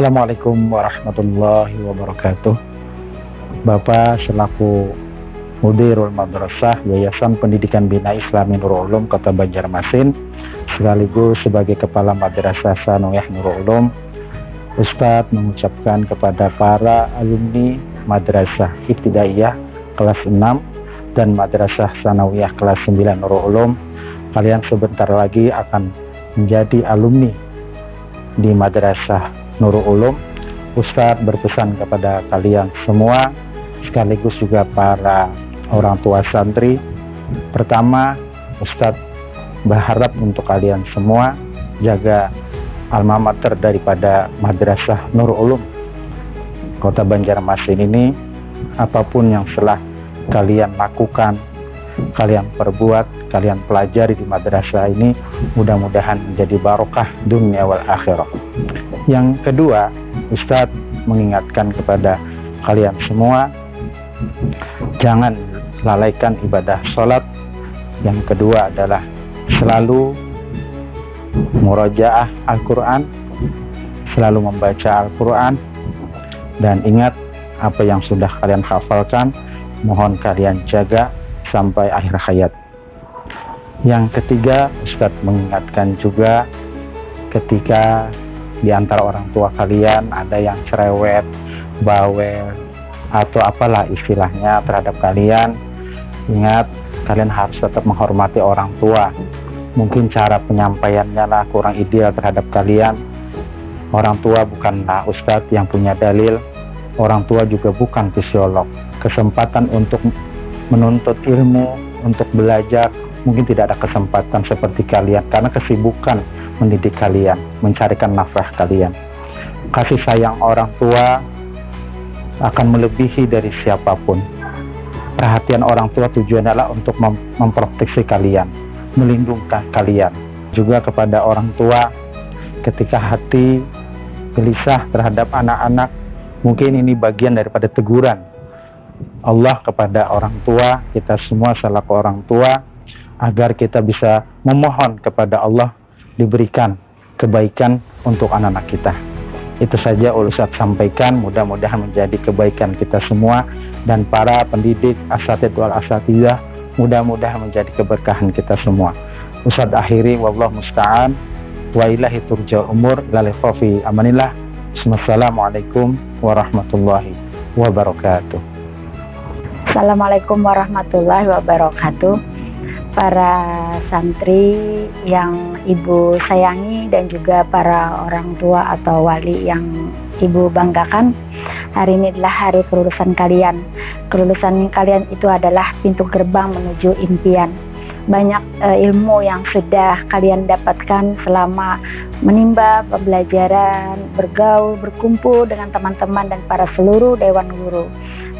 Assalamualaikum warahmatullahi wabarakatuh. Bapak selaku Mudirul Madrasah Yayasan Pendidikan Bina Islami Nurul Ulum Kota Banjarmasin, sekaligus sebagai Kepala Madrasah Sanawiyah Nurul Ulum, Ustadz mengucapkan kepada para alumni Madrasah Ibtidaiyah kelas 6 dan Madrasah Sanawiyah kelas 9 Nurul Ulum, kalian sebentar lagi akan menjadi alumni di Madrasah Nurul Ulum. Ustadz berpesan kepada kalian semua, sekaligus juga para orang tua santri. Pertama, Ustadz berharap untuk kalian semua jaga alma mater daripada Madrasah Nurul Ulum Kota Banjarmasin ini. Apapun yang telah kalian lakukan, kalian perbuat, kalian pelajari di madrasah ini, mudah-mudahan menjadi barokah dunia wal akhirah. Yang kedua, Ustadz mengingatkan kepada kalian semua, jangan lalaikan ibadah sholat. Yang kedua adalah selalu murojaah Al-Quran, selalu membaca Al-Quran, dan ingat apa yang sudah kalian hafalkan, mohon kalian jaga sampai akhir hayat. Yang ketiga, Ustadz mengingatkan juga, ketika di antara orang tua kalian ada yang cerewet, bawel, atau apalah istilahnya terhadap kalian, ingat kalian harus tetap menghormati orang tua. Mungkin cara penyampaiannya lah kurang ideal terhadap kalian. Orang tua bukanlah Ustadz yang punya dalil, orang tua juga bukan psikolog. Kesempatan untuk menuntut ilmu, untuk belajar, mungkin tidak ada kesempatan seperti kalian karena kesibukan mendidik kalian, mencarikan nafkah kalian. Kasih sayang orang tua akan melebihi dari siapapun. Perhatian orang tua tujuannya adalah untuk memproteksi kalian, melindungi kalian. Juga kepada orang tua, ketika hati gelisah terhadap anak-anak, mungkin ini bagian daripada teguran Allah kepada orang tua, kita semua selaku orang tua, agar kita bisa memohon kepada Allah diberikan kebaikan untuk anak-anak kita. Itu saja Ustadz sampaikan, mudah-mudahan menjadi kebaikan kita semua dan para pendidik asatidz wal asatidzah, mudah-mudahan menjadi keberkahan kita semua. Ustadz akhiri, wallahu musta'an, wa ilahi turja'ul umur, ila liqafi amanillah. Assalamualaikum warahmatullahi wabarakatuh. Assalamualaikum warahmatullahi wabarakatuh. Para santri yang Ibu sayangi dan juga para orang tua atau wali yang Ibu banggakan, hari ini adalah hari kelulusan kalian. Kelulusan kalian itu adalah pintu gerbang menuju impian. Banyak ilmu yang sudah kalian dapatkan selama menimba pembelajaran, bergaul, berkumpul dengan teman-teman dan para seluruh dewan guru.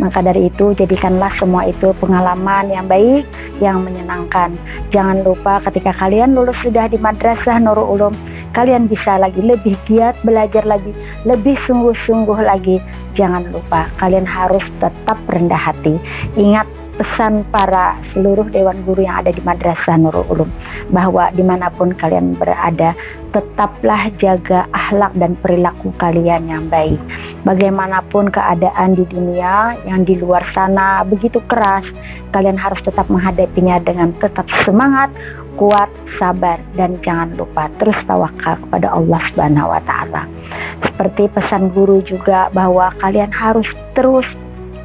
Maka dari itu, jadikanlah semua itu pengalaman yang baik, yang menyenangkan. Jangan lupa ketika kalian lulus sudah di Madrasah Nurul Ulum, kalian bisa lagi lebih giat belajar lagi, lebih sungguh-sungguh lagi. Jangan lupa, kalian harus tetap rendah hati. Ingat pesan para seluruh dewan guru yang ada di Madrasah Nurul Ulum, bahwa dimanapun kalian berada, tetaplah jaga akhlak dan perilaku kalian yang baik. Bagaimanapun keadaan di dunia yang di luar sana begitu keras, kalian harus tetap menghadapinya dengan tetap semangat, kuat, sabar, dan jangan lupa terus tawakal kepada Allah Subhanahu wa Ta'ala. Seperti pesan guru juga bahwa kalian harus terus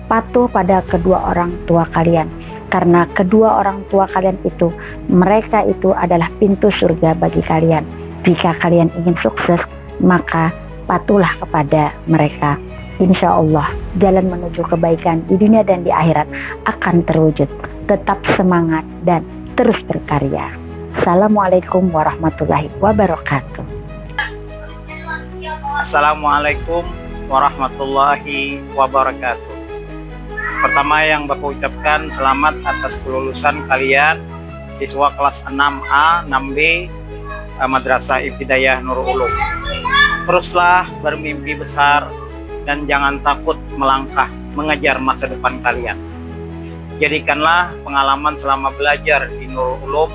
patuh pada kedua orang tua kalian, karena kedua orang tua kalian itu, mereka itu adalah pintu surga bagi kalian. Jika kalian ingin sukses, maka patuhlah kepada mereka. Insya Allah jalan menuju kebaikan di dunia dan di akhirat akan terwujud. Tetap semangat dan terus berkarya. Assalamualaikum warahmatullahi wabarakatuh. Assalamualaikum warahmatullahi wabarakatuh. Pertama yang Bapak ucapkan selamat atas kelulusan kalian siswa kelas 6A, 6B Madrasah Ibtidaiyah Nurul Ulum. Teruslah bermimpi besar dan jangan takut melangkah mengejar masa depan kalian. Jadikanlah pengalaman selama belajar di Nurul Ulum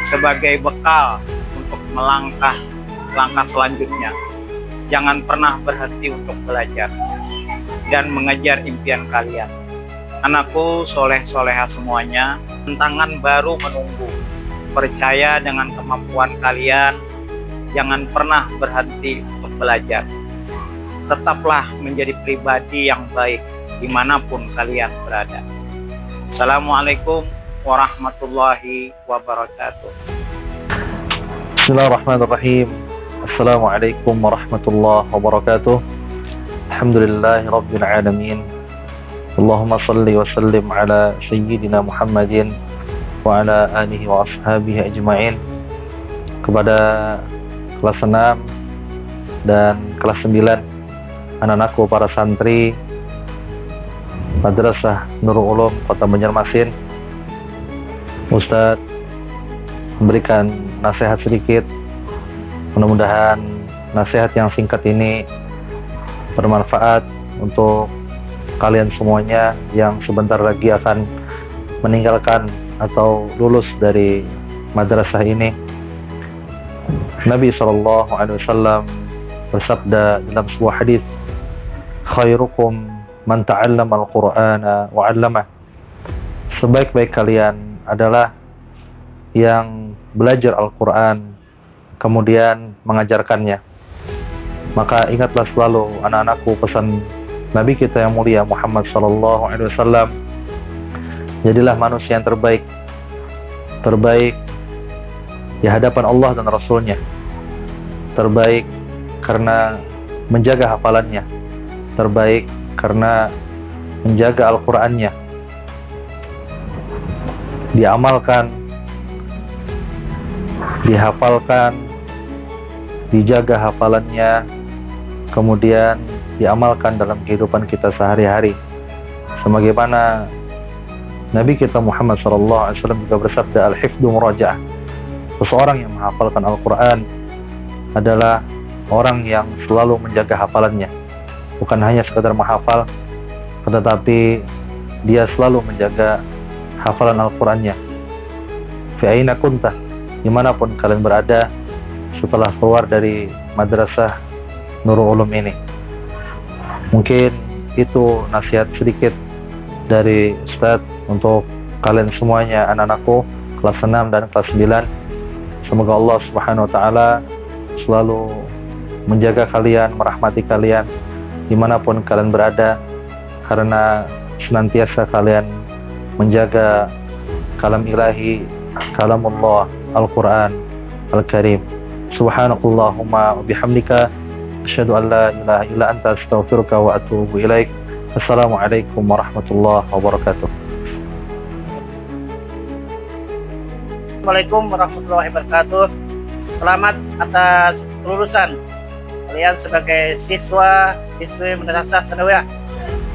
sebagai bekal untuk melangkah langkah selanjutnya. jangan pernah berhenti untuk belajar dan mengejar impian kalian. Anakku soleh-soleha semuanya, tantangan baru menunggu. Percaya dengan kemampuan kalian, jangan pernah berhenti untuk belajar. Tetaplah menjadi pribadi yang baik dimanapun kalian berada. Assalamualaikum warahmatullahi wabarakatuh. Bismillahirrahmanirrahim. Assalamualaikum warahmatullahi wabarakatuh. Alhamdulillahi rabbil alamin. Allahumma salli wa sallim ala sayyidina Muhammadin wa ala alihi wa ashabihi ajma'in. Kepada kelas 6 dan kelas 9 anak-anakku para santri Madrasah Nurul Ulum Kota Banjarmasin, Ustadz memberikan nasihat sedikit. Mudah-mudahan nasihat yang singkat ini bermanfaat untuk kalian semuanya yang sebentar lagi akan meninggalkan atau lulus dari madrasah ini. Nabi SAW bersabda dalam sebuah hadis, khairukum man ta'allama al-Qur'ana wa 'allamah. Sebaik-baik kalian adalah yang belajar Al-Quran kemudian mengajarkannya. Maka ingatlah selalu anak-anakku pesan Nabi kita yang mulia Muhammad SAW, jadilah manusia yang terbaik di hadapan Allah dan Rasulnya, terbaik karena menjaga hafalannya, terbaik karena menjaga Al-Qur'annya, diamalkan, dihafalkan, dijaga hafalannya, kemudian diamalkan dalam kehidupan kita sehari-hari. Sebagaimana Nabi kita Muhammad SAW juga bersabda, al-hifdzu muraja'ah. Seseorang yang menghafalkan Al-Quran adalah orang yang selalu menjaga hafalannya. Bukan hanya sekadar menghafal, tetapi dia selalu menjaga hafalan Al-Qurannya. Fi aina kunta, dimanapun kalian berada setelah keluar dari madrasah Nurul Ulum ini. Mungkin itu nasihat sedikit dari Ustadz untuk kalian semuanya, anak-anakku kelas 6 dan kelas 9. Semoga Allah Subhanahu wa Ta'ala selalu menjaga kalian, merahmati kalian dimanapun kalian berada, karena senantiasa kalian menjaga kalam ilahi, kalamullah, Al-Quran Al-Karim. Subhanakallahumma wa bihamdika asyhadu an la ilaha illa anta astaghfiruka wa atubu ilaik. Assalamualaikum warahmatullahi wabarakatuh. Assalamualaikum warahmatullahi wabarakatuh. Selamat atas kelulusan kalian sebagai siswi Madrasah Sanawiyah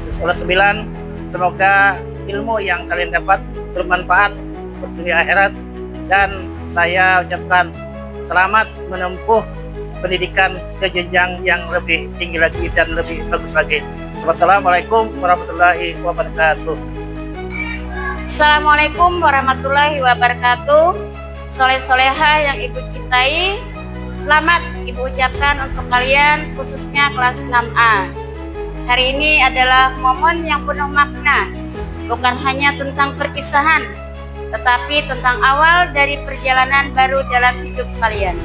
Sekolah 9. Semoga ilmu yang kalian dapat bermanfaat untuk dunia akhirat, dan saya ucapkan selamat menempuh pendidikan ke jenjang yang lebih tinggi lagi dan lebih bagus lagi. Wassalamualaikum warahmatullahi wabarakatuh. Assalamualaikum warahmatullahi wabarakatuh. Soleh-soleha yang Ibu cintai, selamat Ibu ucapkan untuk kalian khususnya kelas 6A. Hari ini adalah momen yang penuh makna, bukan hanya tentang perpisahan, tetapi tentang awal dari perjalanan baru dalam hidup kalian.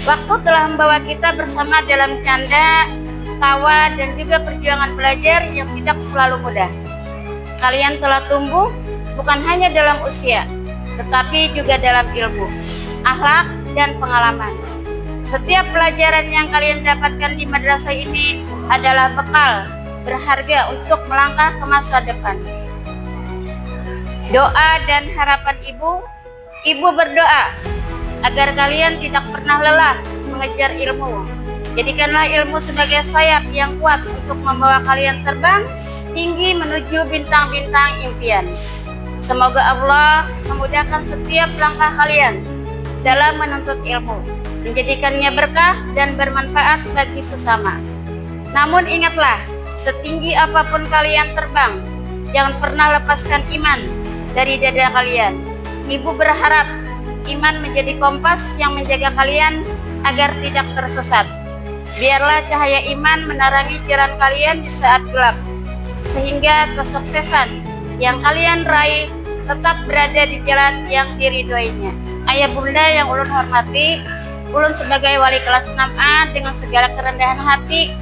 Waktu telah membawa kita bersama dalam canda, tawa, dan juga perjuangan belajar yang tidak selalu mudah. Kalian telah tumbuh bukan hanya dalam usia, tetapi juga dalam ilmu, akhlak, dan pengalaman. Setiap pelajaran yang kalian dapatkan di madrasah ini adalah bekal berharga untuk melangkah ke masa depan. Doa dan harapan Ibu berdoa agar kalian tidak pernah lelah mengejar ilmu. Jadikanlah ilmu sebagai sayap yang kuat untuk membawa kalian terbang tinggi menuju bintang-bintang impian. Semoga Allah memudahkan setiap langkah kalian dalam menuntut ilmu, menjadikannya berkah dan bermanfaat bagi sesama. Namun ingatlah, setinggi apapun kalian terbang, jangan pernah lepaskan iman dari dada kalian. Ibu berharap iman menjadi kompas yang menjaga kalian agar tidak tersesat. Biarlah cahaya iman menerangi jalan kalian di saat gelap, sehingga kesuksesan yang kalian raih tetap berada di jalan yang diridhoinya. Ayah bunda yang ulun hormati, ulun sebagai wali kelas 6A dengan segala kerendahan hati,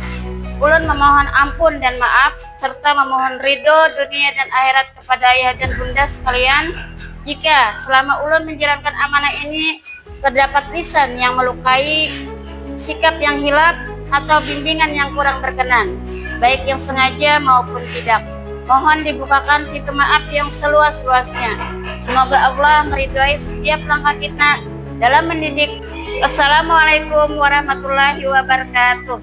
ulun memohon ampun dan maaf serta memohon ridho dunia dan akhirat kepada ayah dan bunda sekalian jika selama ulun menjalankan amanah ini terdapat lisan yang melukai, sikap yang hilaf, atau bimbingan yang kurang berkenan, baik yang sengaja maupun tidak. Mohon dibukakan pintu maaf yang seluas-luasnya. Semoga Allah meridhai setiap langkah kita dalam mendidik. Assalamualaikum warahmatullahi wabarakatuh.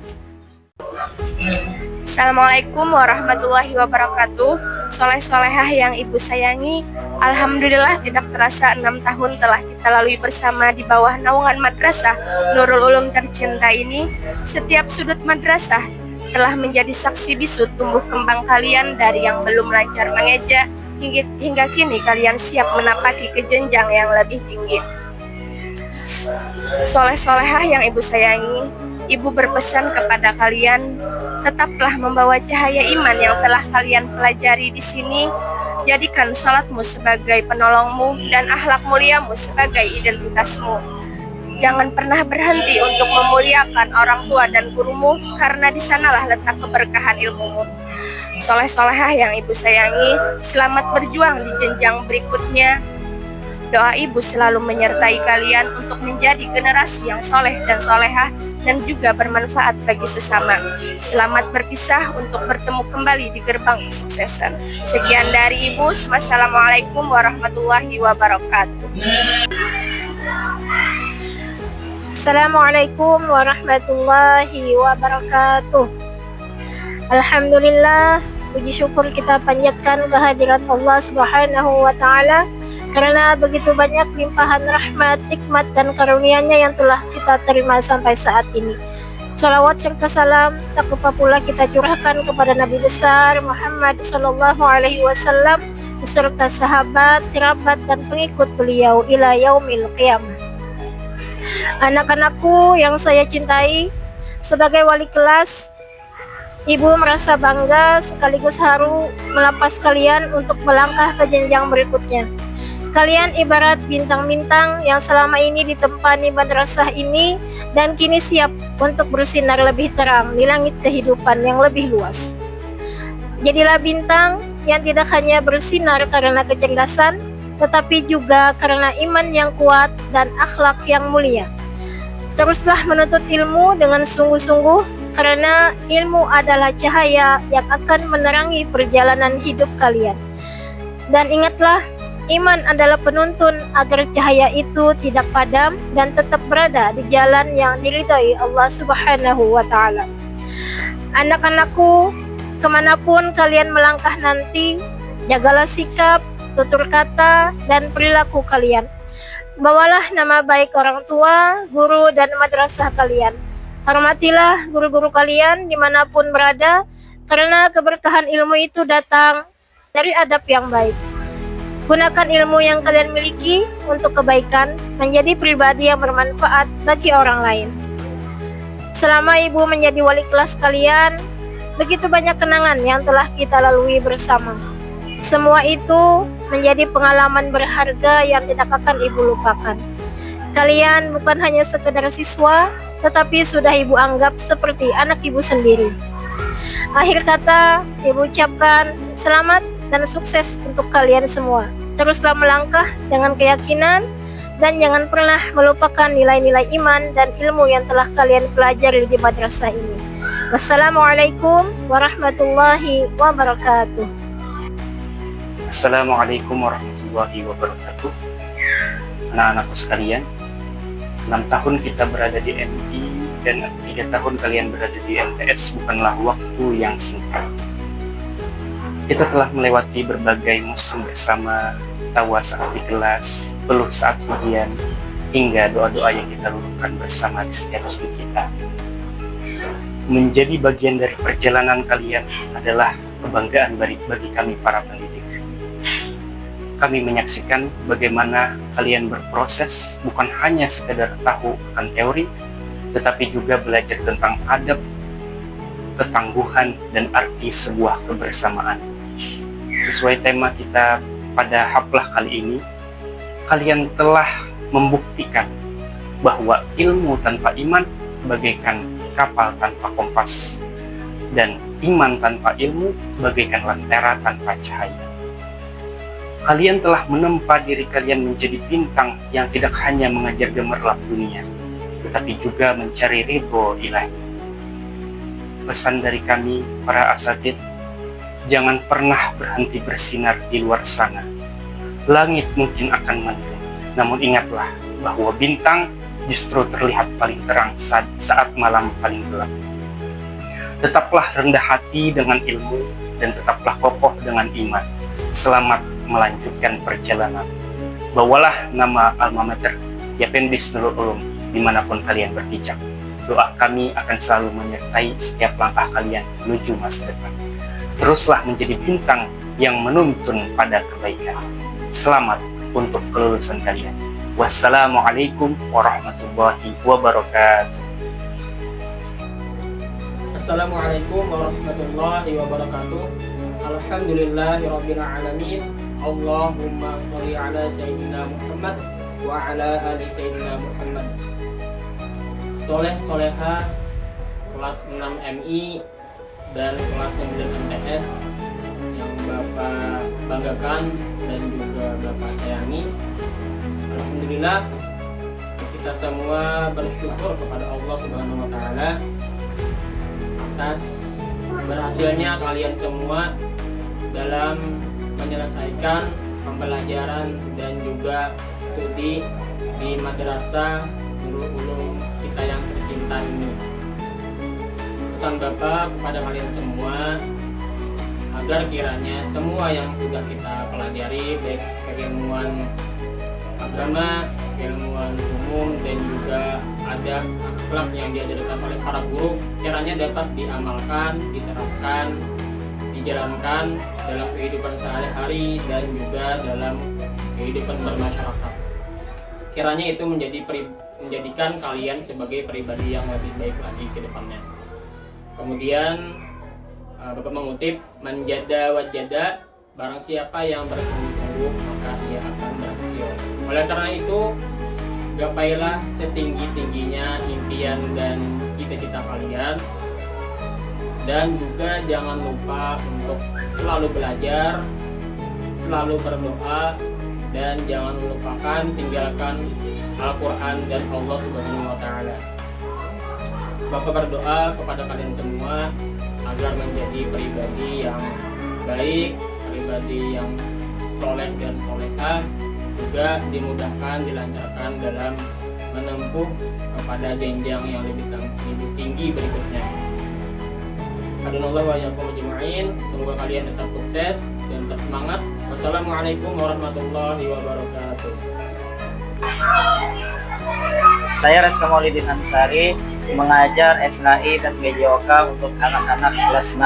Assalamualaikum warahmatullahi wabarakatuh. Soleh-solehah yang ibu sayangi, alhamdulillah tidak terasa 6 tahun telah kita lalui bersama di bawah naungan madrasah Nurul Ulum tercinta ini. Setiap sudut madrasah telah menjadi saksi bisu tumbuh kembang kalian dari yang belum lancar mengeja hingga kini kalian siap menapaki ke jenjang yang lebih tinggi. Soleh-solehah yang ibu sayangi, ibu berpesan kepada kalian, tetaplah membawa cahaya iman yang telah kalian pelajari di sini. Jadikan salatmu sebagai penolongmu dan akhlak muliamu sebagai identitasmu. Jangan pernah berhenti untuk memuliakan orang tua dan gurumu, karena di sanalah letak keberkahan ilmumu. Soleh-solehah yang ibu sayangi, selamat berjuang di jenjang berikutnya. Doa ibu selalu menyertai kalian untuk menjadi generasi yang soleh dan solehah dan juga bermanfaat bagi sesama. Selamat berpisah untuk bertemu kembali di gerbang kesuksesan. Sekian dari ibu. Wassalamualaikum warahmatullahi wabarakatuh. Assalamualaikum warahmatullahi wabarakatuh. Alhamdulillah, puji syukur kita panjatkan kehadiran Allah Subhanahu wa Ta'ala, karena begitu banyak limpahan rahmat, nikmat, dan karunia-Nya yang telah kita terima sampai saat ini. Salawat serta salam tak lupa pula kita curahkan kepada Nabi besar Muhammad Sallallahu Alaihi Wasallam beserta sahabat, kerabat, dan pengikut beliau ila yaumil qiyamah. Anak-anakku yang saya cintai, sebagai wali kelas, ibu merasa bangga sekaligus haru melepas kalian untuk melangkah ke jenjang berikutnya. Kalian ibarat bintang-bintang yang selama ini ditempani madrasah ini dan kini siap untuk bersinar lebih terang di langit kehidupan yang lebih luas. Jadilah bintang yang tidak hanya bersinar karena kecerdasan, tetapi juga karena iman yang kuat dan akhlak yang mulia. Teruslah menuntut ilmu dengan sungguh-sungguh, karena ilmu adalah cahaya yang akan menerangi perjalanan hidup kalian. Dan ingatlah, iman adalah penuntun agar cahaya itu tidak padam dan tetap berada di jalan yang diridhai Allah Subhanahu wa Ta'ala. Anak-anakku, kemanapun kalian melangkah nanti, jagalah sikap, tutur kata, dan perilaku kalian. Bawalah nama baik orang tua, guru, dan madrasah kalian. Hormatilah guru-guru kalian dimanapun berada, karena keberkahan ilmu itu datang dari adab yang baik. Gunakan ilmu yang kalian miliki untuk kebaikan, menjadi pribadi yang bermanfaat bagi orang lain. Selama ibu menjadi wali kelas kalian, begitu banyak kenangan yang telah kita lalui bersama. Semua itu menjadi pengalaman berharga yang tidak akan ibu lupakan. Kalian bukan hanya sekedar siswa, tetapi sudah ibu anggap seperti anak ibu sendiri. Akhir kata, ibu ucapkan selamat dan sukses untuk kalian semua. Teruslah melangkah dengan keyakinan dan jangan pernah melupakan nilai-nilai iman dan ilmu yang telah kalian pelajari di madrasah ini. Wassalamualaikum warahmatullahi wabarakatuh. Assalamualaikum warahmatullahi wabarakatuh. Anak-anakku sekalian, 6 tahun kita berada di MI dan 3 tahun kalian berada di MTS bukanlah waktu yang singkat. Kita telah melewati berbagai musim bersama, tawa saat di kelas, peluh saat ujian, hingga doa-doa yang kita luluhkan bersama di setiap sudut kita. Menjadi bagian dari perjalanan kalian adalah kebanggaan bagi kami para pendidik. Kami menyaksikan bagaimana kalian berproses bukan hanya sekedar tahu akan teori, tetapi juga belajar tentang adab, ketangguhan, dan arti sebuah kebersamaan. Sesuai tema kita pada haflah kali ini, kalian telah membuktikan bahwa ilmu tanpa iman bagaikan kapal tanpa kompas, dan iman tanpa ilmu bagaikan lentera tanpa cahaya. Kalian telah menempa diri kalian menjadi bintang yang tidak hanya mengajar gemerlap dunia, tetapi juga mencari ridho ilahi. Pesan dari kami, para asatid, jangan pernah berhenti bersinar di luar sana. Langit mungkin akan mendung, namun ingatlah bahwa bintang justru terlihat paling terang saat malam paling gelap. Tetaplah rendah hati dengan ilmu dan tetaplah kokoh dengan iman. Selamat melanjutkan perjalanan. Bawalah nama alma mater Yapendis Nurul Ulum dimanapun kalian berpijak. Doa kami akan selalu menyertai setiap langkah kalian menuju masa depan. Teruslah menjadi bintang yang menuntun pada kebaikan. Selamat untuk kelulusan kalian. Wassalamualaikum warahmatullahi wabarakatuh. Assalamualaikum warahmatullahi wabarakatuh. Alhamdulillahirabbil alamin. Allahumma shalli ala sayyidina Muhammad wa ala ali sayyidina Muhammad. Soleh soleha kelas 6 MI dan kelas 9 MTS yang Bapak banggakan dan juga Bapak sayangi. Alhamdulillah, kita semua bersyukur kepada Allah Subhanahu wa taala atas berhasilnya kalian semua dalam menyelesaikan pembelajaran dan juga studi di Madrasah Nurul Ulum kita yang tercinta ini. Pesan Bapak kepada kalian semua agar kiranya semua yang sudah kita pelajari, baik keilmuan agama, keilmuan umum, dan juga adab akhlak yang diajarkan oleh para guru, kiranya dapat diamalkan, diterapkan, dijalankan dalam kehidupan sehari-hari dan juga dalam kehidupan bermasyarakat. Kiranya itu menjadikan kalian sebagai pribadi yang lebih baik lagi ke depannya. Kemudian Bapak mengutip, manjada wajada, barang siapa yang bersungguh-sungguh maka ia akan berhasil. Oleh karena itu, gapailah setinggi-tingginya impian dan cita-cita kalian, dan juga jangan lupa untuk selalu belajar, selalu berdoa, dan jangan lupakan tinggalkan Al-Quran dan Allah Subhanahu wa taala. Bapak berdoa kepada kalian semua agar menjadi pribadi yang baik, pribadi yang soleh dan solehah, juga dimudahkan, dilancarkan dalam menempuh kepada jenjang yang lebih tinggi berikutnya. Hadunallahu wa iyyakum ajma'in. Semoga kalian tetap sukses dan tetap semangat. Wassalamualaikum warahmatullahi wabarakatuh. Saya Reska Maulidin Ansari, mengajar SNAI dan PJOK untuk anak-anak kelas 6.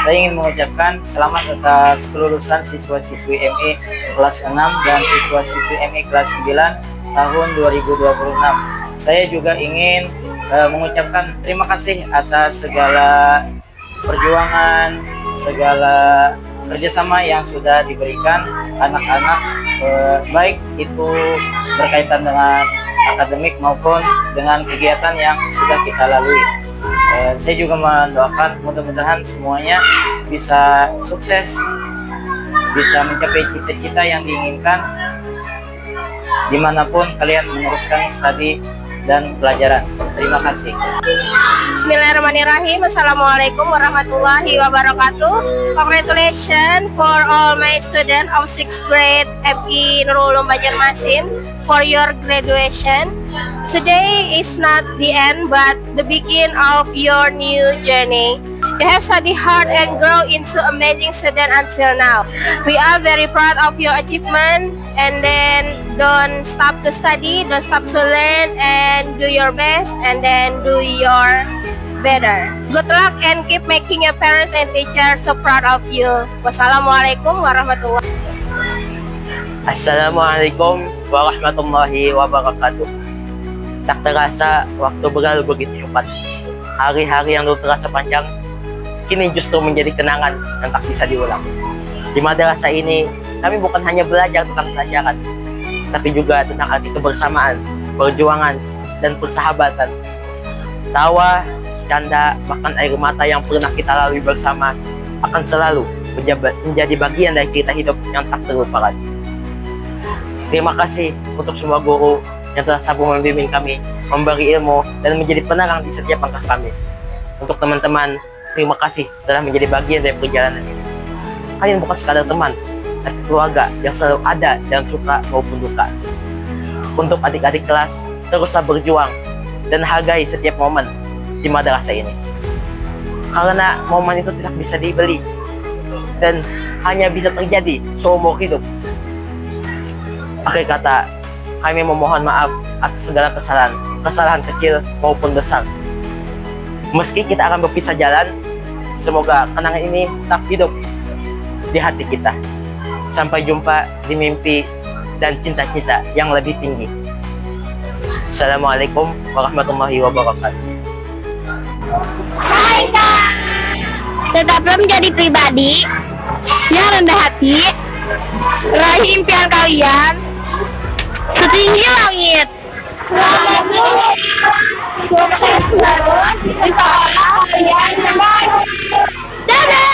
Saya ingin mengucapkan selamat atas kelulusan siswa-siswi MI kelas 6 dan siswa-siswi MI kelas 9 tahun 2026. Saya juga ingin mengucapkan terima kasih atas segala perjuangan, segala kerjasama yang sudah diberikan anak-anak, baik itu berkaitan dengan akademik maupun dengan kegiatan yang sudah kita lalui. Saya juga mendoakan mudah-mudahan semuanya bisa sukses, bisa mencapai cita-cita yang diinginkan dimanapun kalian meneruskan studi dan pelajaran. Terima kasih. Bismillahirrahmanirrahim. Assalamualaikum warahmatullahi wabarakatuh. Congratulations for all my students of 6th grade MI Nurul Ulum Banjarmasin for your graduation. Today is not the end but the beginning of your new journey. You have studied hard and grow into amazing student until now. We are very proud of your achievement, and then don't stop to study, don't stop to learn, and do your best, and then do your better. Good luck and keep making your parents and teachers so proud of you. Wassalamualaikum warahmatullahi wabarakatuh. Assalamualaikum warahmatullahi wabarakatuh. Tak terasa waktu berlalu begitu cepat. Hari-hari yang dulu terasa panjang, kini justru menjadi kenangan yang tak bisa diulang. Di madrasah ini, kami bukan hanya belajar tentang pelajaran, tapi juga tentang arti kebersamaan, perjuangan, dan persahabatan. Tawa, canda, bahkan air mata yang pernah kita lalui bersama akan selalu menjadi bagian dari cerita hidup yang tak terlupakan. Terima kasih untuk semua guru yang telah sanggup membimbing kami, memberi ilmu, dan menjadi penerang di setiap langkah kami. Untuk teman-teman, terima kasih telah menjadi bagian dari perjalanan ini. Kalian bukan sekadar teman, tapi keluarga yang selalu ada dalam suka maupun duka. Untuk adik-adik kelas, teruslah berjuang dan hargai setiap momen di madrasah ini. Karena momen itu tidak bisa dibeli dan hanya bisa terjadi seumur hidup. Akhir kata, kami memohon maaf atas segala kesalahan kecil maupun besar. Meski kita akan berpisah jalan, semoga kenangan ini tetap hidup di hati kita. Sampai jumpa di mimpi dan cita-cita yang lebih tinggi. Assalamualaikum warahmatullahi wabarakatuh. Hai Kak, tetaplah menjadi pribadi yang rendah hati, raih impian kalian setinggi langit. Insya Allah kalian yang baik. Dadah.